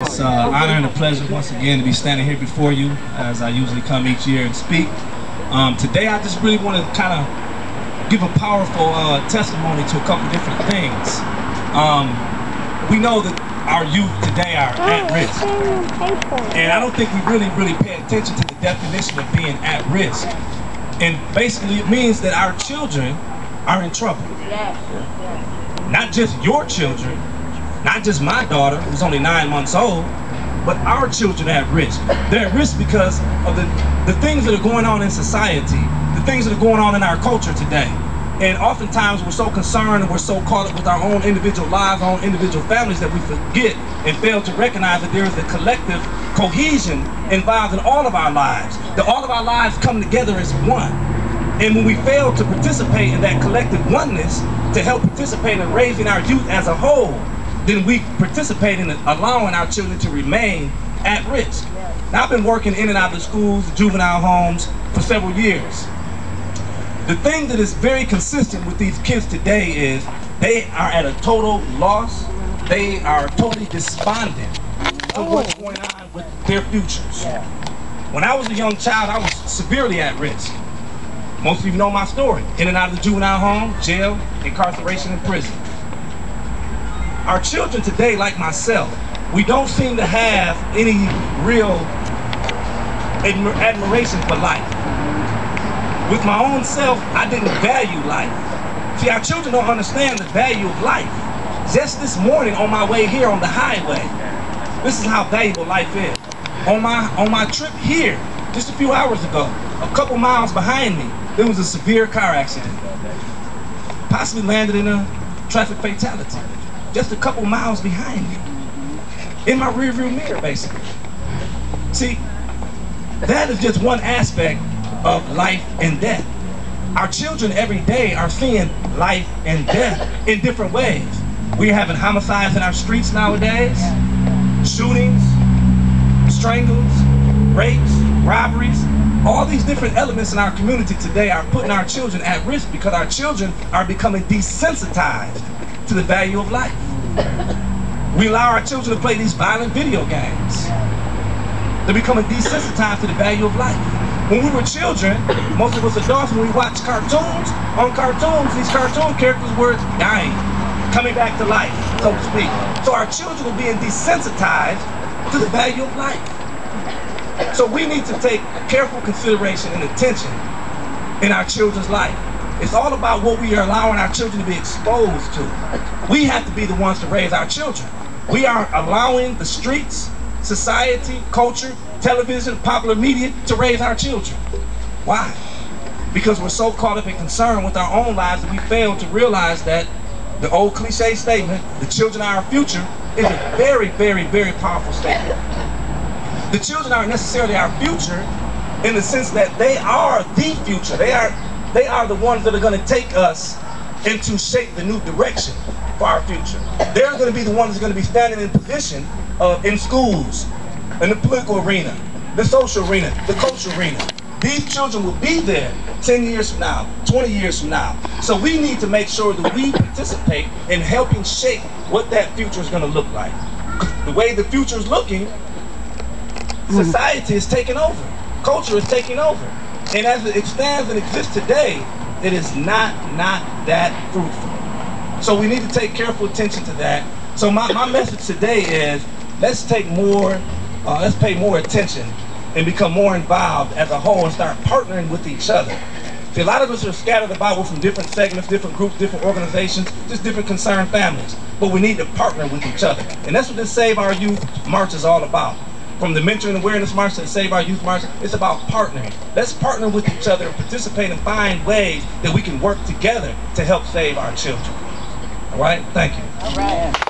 It's an honor and a pleasure once again to be standing here before you as I usually come each year and speak. Today I just really want to kind of give a powerful testimony to a couple different things. We know that our youth today are at risk, and I don't think we really pay attention to the definition of being at risk. And basically it means that our children are in trouble. Not just your children, not just my daughter who's only 9 months old, but our children are at risk. They're at risk because of the things that are going on in society, the things that are going on in our culture today. And oftentimes we're so concerned and we're so caught up with our own individual lives, our own individual families, that we forget and fail to recognize that there is a collective cohesion involved in all of our lives, that all of our lives come together as one. And when we fail to participate in that collective oneness to help participate in raising our youth as a whole, then we participate in allowing our children to remain at risk. Now, I've been working in and out of the schools, the juvenile homes for several years. The thing that is very consistent with these kids today is they are at a total loss. They are totally despondent to what's going on with their futures. When I was a young child, I was severely at risk. Most of you know my story. In and out of the juvenile home, jail, incarceration, and prison. Our children today, like myself, we don't seem to have any real admiration for life. With my own self, I didn't value life. See, our children don't understand the value of life. Just this morning on my way here on the highway, this is how valuable life is. On my trip here, just a few hours ago, a couple miles behind me, there was a severe car accident. Possibly landed in a traffic fatality. Just a couple miles behind me. In my rearview mirror, basically. See, that is just one aspect of life and death. Our children every day are seeing life and death in different ways. We're having homicides in our streets nowadays, shootings, strangles, rapes, robberies. All these different elements in our community today are putting our children at risk because our children are becoming desensitized to the value of life. We allow our children to play these violent video games. They're becoming desensitized to the value of life. When we were children, most of us adults, when we watched cartoons, on cartoons, these cartoon characters were dying, coming back to life, so to speak. So our children are being desensitized to the value of life. So we need to take careful consideration and attention in our children's life. It's all about what we are allowing our children to be exposed to. We have to be the ones to raise our children. We are allowing the streets, society, culture, television, popular media to raise our children. Why? Because we're so caught up and concerned with our own lives that we fail to realize that the old cliche statement, the children are our future, is a very powerful statement. The children aren't necessarily our future in the sense that they are the future. They are the ones that are going to take us into shape the new direction for our future. They're going to be the ones that are going to be standing in position in schools, in the political arena, the social arena, the cultural arena. These children will be there 10 years from now, 20 years from now. So we need to make sure that we participate in helping shape what that future is going to look like. The way the future is looking, society is taking over. Culture is taking over. And as it stands and exists today, it is not that fruitful. So we need to take careful attention to that. So my message today is, let's pay more attention and become more involved as a whole and start partnering with each other. See, a lot of us are scattered about. We're from different segments, different groups, different organizations, just different concerned families. But we need to partner with each other. And that's what this Save Our Youth March is all about. From the Mentoring and Awareness March to the Save Our Youth March, it's about partnering. Let's partner with each other and participate and find ways that we can work together to help save our children. All right? Thank you. All right.